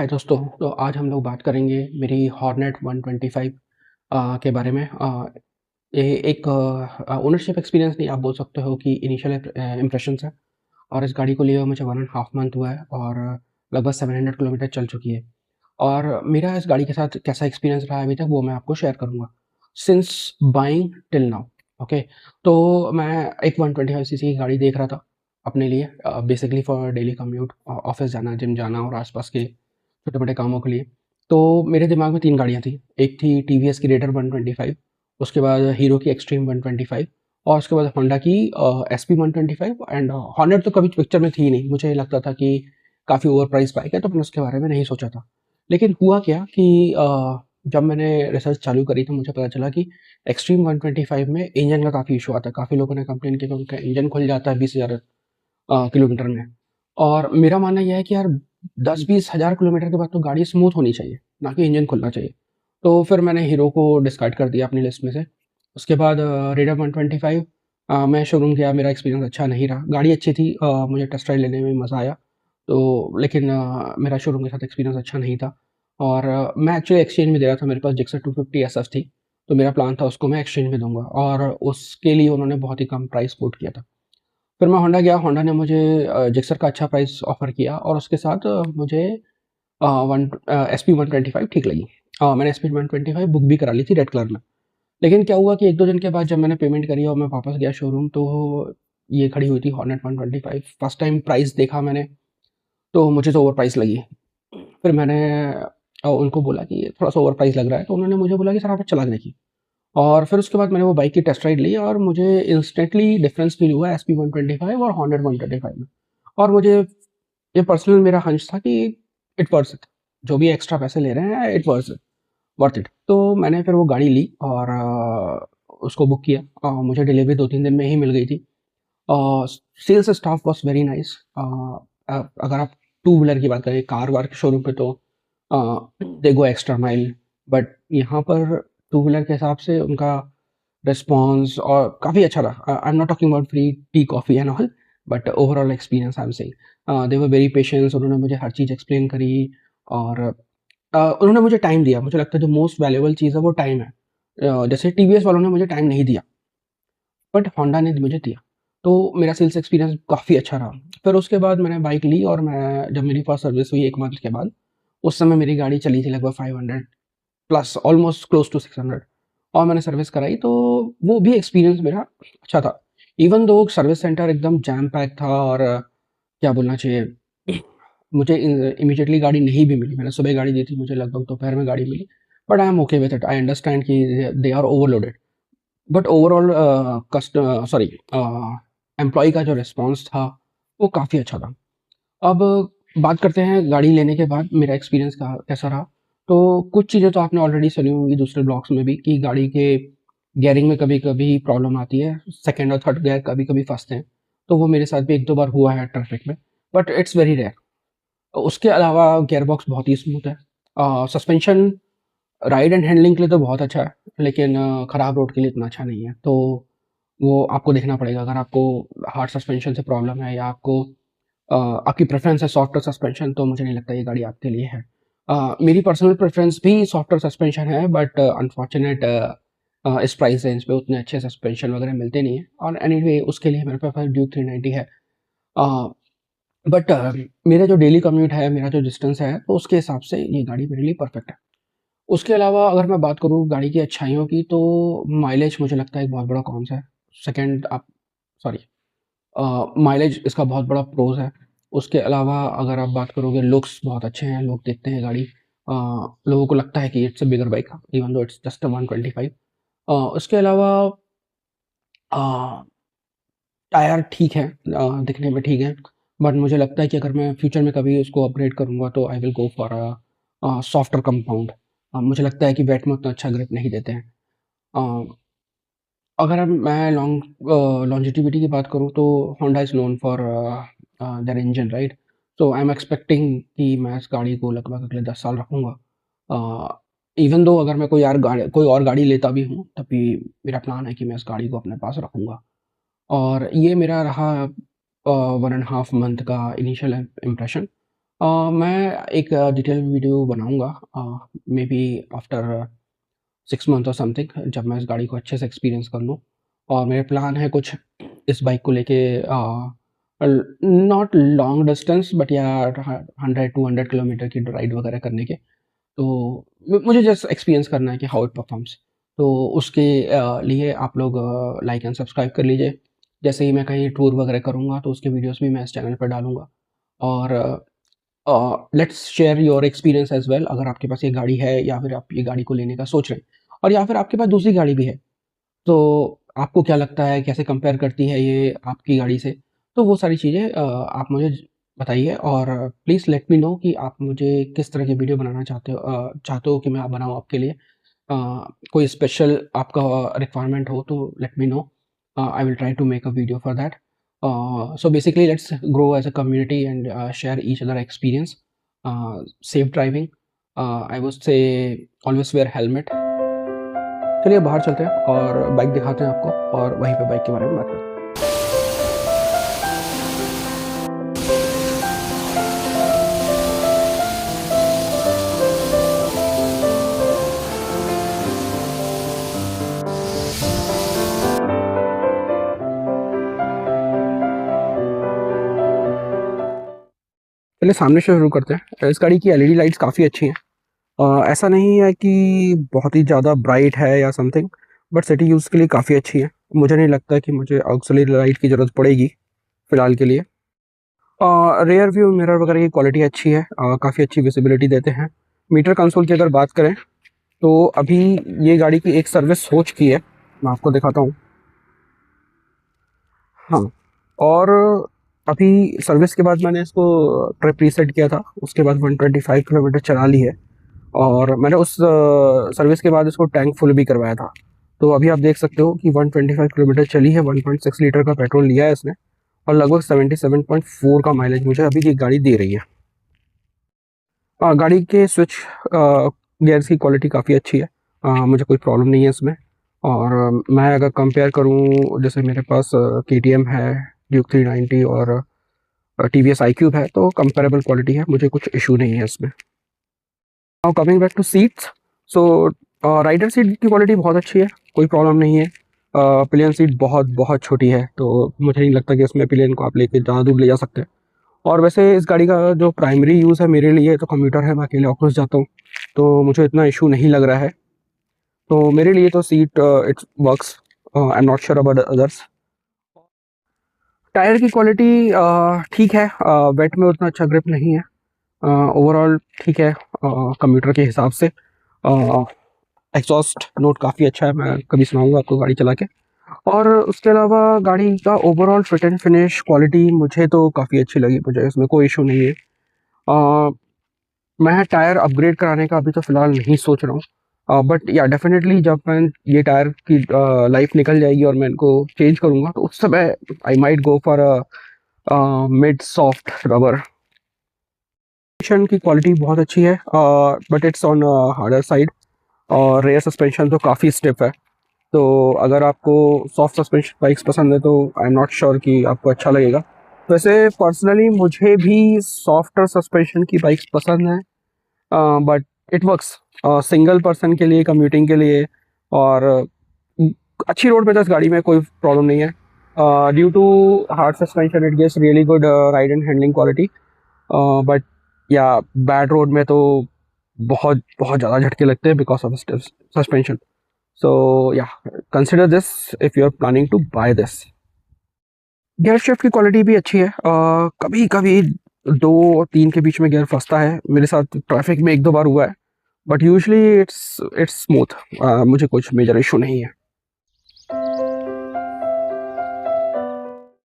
हाय दोस्तों, तो आज हम लोग बात करेंगे मेरी हॉर्नेट 125 के बारे में। ये एक ओनरशिप एक्सपीरियंस नहीं, आप बोल सकते हो कि इनिशियल इम्प्रेशंस है। और इस गाड़ी को लिए हुए मुझे 1 एंड हाफ मंथ हुआ है और लगभग 700 किलोमीटर चल चुकी है। और मेरा इस गाड़ी के साथ कैसा एक्सपीरियंस रहा है अभी तक, वो मैं आपको शेयर करूँगा। Since buying till now, okay. तो मैं एक 125 सीसी की गाड़ी देख रहा था अपने लिए, basically for daily commute, office जाना, जिम जाना और आस-पास के छोटे-मोटे कामों के लिए। तो मेरे दिमाग में 3 गाड़ियाँ थी। एक थी टीवीएस की रेडर 125, उसके बाद हीरो की एक्सट्रीम 125 और उसके बाद होंडा की एसपी 125 एंड हॉर्नेट तो कभी पिक्चर में थी ही नहीं। मुझे लगता था कि काफ़ी ओवर प्राइस बाइक है, तो मैंने उसके बारे में नहीं सोचा था। लेकिन हुआ क्या कि जब मैंने रिसर्च चालू करी तो मुझे पता चला कि एक्सट्रीम 125 में इंजन का काफ़ी इशू आता है। काफ़ी लोगों ने कंप्लेन किया कि उनका इंजन खुल जाता है 20,000 किलोमीटर में। और मेरा मानना ये है कि यार 10-20 हज़ार किलोमीटर के बाद तो गाड़ी स्मूथ होनी चाहिए, ना कि इंजन खुलना चाहिए। तो फिर मैंने हीरो को डिस्कार्ड कर दिया अपनी लिस्ट में से। उसके बाद रेडर 125, मैं शोरूम गया, मेरा एक्सपीरियंस अच्छा नहीं रहा। गाड़ी अच्छी थी, मुझे टेस्ट राइड लेने में मज़ा आया। तो लेकिन मेरा शोरूम के साथ एक्सपीरियंस अच्छा नहीं था। और मैं एक्चुअली एक्सचेंज में दे रहा था, मेरे पास जिक्सर 250 एसएफ थी। तो मेरा प्लान था उसको मैं एक्सचेंज में दूँगा और उसके लिए उन्होंने बहुत ही कम प्राइस कोट किया था। फिर मैं होंडा गया, होंडा ने मुझे जिक्सर का अच्छा प्राइस ऑफ़र किया और उसके साथ मुझे एसपी 125 ठीक लगी। मैंने एसपी 125 बुक भी करा ली थी रेड कलर में। लेकिन क्या हुआ कि 1-2 दिन के बाद जब मैंने पेमेंट करी और मैं वापस गया शोरूम, तो ये खड़ी हुई थी हॉर्नेट 125। फर्स्ट टाइम प्राइस देखा मैंने, तो मुझे तो ओवर प्राइस लगी। फिर मैंने उनको बोला कि थोड़ा-सा ओवर प्राइस लग रहा है, तो उन्होंने मुझे बोला कि सर आप चला के देखिए। और फिर उसके बाद मैंने वो बाइक की टेस्ट राइड ली और मुझे इंस्टेंटली डिफरेंस फ़ील हुआ एसपी 125 और हॉर्नेट 125 में। और मुझे ये पर्सनल मेरा हंच था कि इट वर्थ इट, जो भी एक्स्ट्रा पैसे ले रहे हैं, इट वर्थ इट। तो मैंने फिर वो गाड़ी ली और उसको बुक किया। मुझे डिलीवरी 2-3 दिन में ही मिल गई थी। Sales staff was very nice. अगर आप टू व्हीलर की बात करें, कार-वार के शोरूम पे तो दे गो एक्स्ट्रा माइल, बट यहाँ पर टू व्हीलर के हिसाब से उनका रिस्पॉन्स और काफ़ी अच्छा रहा। I am not talking about free T, coffee and all, but overall experience I am saying they were very patience. उन्होंने मुझे हर चीज़ एक्सप्लेन करी और उन्होंने मुझे टाइम दिया। मुझे लगता है जो मोस्ट वैल्यूएबल चीज़ है वो टाइम है। जैसे टीवीएस वालों ने मुझे टाइम नहीं दिया, बट होंडा ने मुझे दिया। तो मेरा सेल्स एक्सपीरियंस काफ़ी अच्छा रहा। फिर उसके बाद मैंने बाइक ली और मैं जब मेरी फर्स्ट सर्विस हुई 1 मंथ के बाद, उस समय मेरी गाड़ी चली थी लगभग 500 प्लस, ऑलमोस्ट क्लोज़ टू 600, और मैंने सर्विस कराई, तो वो भी एक्सपीरियंस मेरा अच्छा था। इवन दो सर्विस सेंटर एकदम जैम पैक था और क्या बोलना चाहिए, मुझे इमीडिएटली गाड़ी नहीं भी मिली। मैंने सुबह गाड़ी दी थी, मुझे लगभग दोपहर में गाड़ी मिली। But I am okay with it. I understand कि they are overloaded. But overall employee का जो रिस्पॉन्स था, वो काफ़ी अच्छा था। अब बात करते हैं गाड़ी लेने के बाद मेरा एक्सपीरियंस का कैसा रहा। तो कुछ चीज़ें तो आपने ऑलरेडी सुनी होंगी दूसरे ब्लॉग्स में भी कि गाड़ी के गियरिंग में कभी-कभी प्रॉब्लम आती है, सेकंड और थर्ड गियर कभी-कभी फँसते हैं। तो वो मेरे साथ भी 1-2 बार हुआ है ट्रैफ़िक में, बट इट्स वेरी रेयर। उसके अलावा गियर बॉक्स बहुत ही स्मूथ है। सस्पेंशन राइड एंड हैंडलिंग के लिए तो बहुत अच्छा है, लेकिन खराब रोड के लिए इतना अच्छा नहीं है। तो वो आपको देखना पड़ेगा। अगर आपको हार्ड सस्पेंशन से प्रॉब्लम है या आपको आपकी प्रेफ़रेंस है सॉफ्टर सस्पेंशन, तो मुझे नहीं लगता ये गाड़ी आपके लिए है। मेरी पर्सनल प्रेफ़रेंस भी सॉफ्टर सस्पेंशन है, बट अनफॉर्च्यूनेट इस प्राइस रेंज पे उतने अच्छे सस्पेंशन वगैरह मिलते नहीं हैं। और एनीवे उसके लिए मेरे पास ड्यूक 390 है। अ, बट मेरा जो डेली कम्यूट है, मेरा जो डिस्टेंस है, तो उसके हिसाब से ये गाड़ी मेरे लिए परफ़ेक्ट है। उसके अलावा अगर मैं बात करूँ गाड़ी की अच्छाइयों की, तो माइलेज मुझे लगता है एक बहुत बड़ा कॉन्स है। सेकंड आप सॉरी माइलेज इसका बहुत बड़ा प्रोज़ है। उसके अलावा अगर आप बात करोगे, लुक्स बहुत अच्छे हैं, लोग देखते हैं गाड़ी, लोगों को लगता है कि it's a bigger bike even though it's just a 125। उसके अलावा अ, टायर ठीक है, दिखने में ठीक है, बट मुझे लगता है कि अगर मैं फ्यूचर में कभी उसको अपग्रेड करूँगा तो I will go for softer compound. मुझे लगता है कि वेट में उतना अच्छा ग्रिप नहीं देते हैं। अ, अगर अब मैं लॉन्जेटिविटी की बात करूँ, तो Honda is known for their engine, right? So I am expecting कि मैं इस गाड़ी को लगभग अगले 10 साल रखूँगा। इवन दो अगर मैं कोई और गाड़ी लेता भी हूँ, तब भी मेरा प्लान है कि मैं इस गाड़ी को अपने पास रखूँगा। और ये मेरा रहा 1 एंड हाफ मंथ का इनिशियल इम्प्रेशन। मैं एक डिटेल वीडियो बनाऊँगा मे बी आफ्टर 6 मंथ और समथिंग, जब मैं इस गाड़ी को अच्छे से एक्सपीरियंस कर लूँ। और मेरे प्लान है कुछ इस बाइक को लेके नॉट लॉन्ग डिस्टेंस बट या 100-200 किलोमीटर की राइड वगैरह करने के। तो मुझे जस्ट एक्सपीरियंस करना है कि हाउ इट परफॉर्म्स। तो उसके लिए आप लोग लाइक एंड सब्सक्राइब कर लीजिए। जैसे ही मैं कहीं टूर वगैरह करूँगा तो उसके वीडियोस भी मैं इस चैनल पर डालूँगा। और let's share your experience as well. अगर आपके पास ये गाड़ी है या फिर आप ये गाड़ी को लेने का सोच रहे हैं और या फिर आपके पास दूसरी गाड़ी भी है, तो आपको क्या लगता है, कैसे कंपेयर करती है ये आपकी गाड़ी से? तो वो सारी चीज़ें आप मुझे बताइए और प्लीज़ लेट मी नो कि आप मुझे किस तरह की वीडियो बनाना चाहते हो कि मैं बनाऊँ आपके लिए। कोई स्पेशल आपका रिक्वायरमेंट हो तो let me know. I will try to make a video for that. So basically, let's grow as a community and share each other experience. Safe driving. I would say always wear helmet. चलिए बाहर चलते हैं और bike दिखाते हैं आपको और वहीं पे बाइक के बारे में बात करते हैं। चलिए सामने से शुरू करते हैं। इस गाड़ी की एलईडी लाइट्स काफ़ी अच्छी हैं। ऐसा नहीं है कि बहुत ही ज़्यादा ब्राइट है या समथिंग, बट सिटी यूज़ के लिए काफ़ी अच्छी है। मुझे नहीं लगता कि मुझे ऑक्सिलरी लाइट की ज़रूरत पड़ेगी फ़िलहाल के लिए। रियर व्यू मिरर वगैरह की क्वालिटी अच्छी है, काफ़ी अच्छी विजिबिलिटी देते हैं। मीटर कंसोल की अगर बात करें तो अभी ये गाड़ी की एक सर्विस हो चुकी है, मैं आपको दिखाता हूँ। हाँ, और अभी सर्विस के बाद मैंने इसको ट्रिप रीसेट किया था, उसके बाद 125 किलोमीटर चला ली है और मैंने उस सर्विस के बाद इसको टैंक फुल भी करवाया था। तो अभी आप देख सकते हो कि 125 किलोमीटर चली है, 1.6 लीटर का पेट्रोल लिया है इसने और लगभग 77.4 का माइलेज मुझे अभी ये गाड़ी दे रही है। गाड़ी के स्विच गियर्स की क्वालिटी काफ़ी अच्छी है। मुझे कोई प्रॉब्लम नहीं है इसमें। और मैं अगर कंपेयर करूँ, जैसे मेरे पास केटीएम है, ड्यूक 390 और टीवीएस iQube है, तो कंपेरेबल क्वालिटी है, मुझे कुछ इशू नहीं है इसमें। Now coming back to seats, so rider seat की क्वालिटी बहुत अच्छी है, कोई प्रॉब्लम नहीं है। पिलियन सीट बहुत बहुत छोटी है, तो मुझे नहीं लगता कि इसमें पिलियन को आप लेके ज़्यादा दूर ले जा सकते हैं। और वैसे इस गाड़ी का जो प्राइमरी यूज़ है मेरे लिए तो कम्यूटर है, मैं अकेले ऑफिस जाता हूँ, तो मुझे इतना इशू नहीं लग रहा है। तो मेरे लिए तो seat it's works. I am not sure about others. Tyre की क्वालिटी ठीक है, वेट में उतना अच्छा ग्रिप नहीं है। ओवरऑल ठीक है कम्यूटर के हिसाब से। एग्जॉस्ट नोट काफ़ी अच्छा है, मैं कभी सुनाऊंगा आपको गाड़ी चला के। और उसके अलावा गाड़ी का overall fit and finish quality मुझे तो काफ़ी अच्छी लगी, मुझे इसमें कोई इशू नहीं है। मैं टायर अपग्रेड कराने का अभी तो फ़िलहाल नहीं सोच रहा हूँ, बट या डेफिनेटली जब मैं ये टायर की लाइफ निकल जाएगी और मैं इनको चेंज करूँगा तो उस समय I might go for mid soft rubber. की क्वालिटी बहुत अच्छी है, but it's on harder side और रेयर सस्पेंशन तो काफ़ी स्टिफ है। तो अगर आपको सॉफ्ट सस्पेंशन बाइक्स पसंद है तो आई एम नॉट श्योर कि आपको अच्छा लगेगा। वैसे पर्सनली मुझे भी सॉफ्टर सस्पेंशन की बाइक्स पसंद हैं, but it works single person के लिए, कम्यूटिंग के लिए और अच्छी रोड पे तो इस गाड़ी में कोई प्रॉब्लम नहीं है। Due to hard suspension it gives really good ride and handling quality, but या बैड रोड में तो बहुत बहुत ज़्यादा झटके लगते हैं because of suspension. So yeah consider this if you are planning to buy this. Gear shift की क्वालिटी भी अच्छी है, कभी कभी 2 और 3 के बीच में गियर फंसता है, मेरे साथ ट्रैफिक में 1-2 बार हुआ है, बट यूजुअली इट्स स्मूथ। मुझे कुछ मेजर इशू नहीं है।